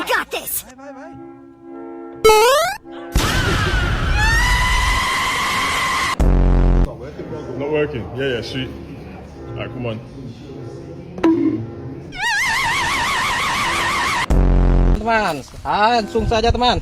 got this. Not working. Yeah, sweet. Alright, come on. Teman, langsung saja teman.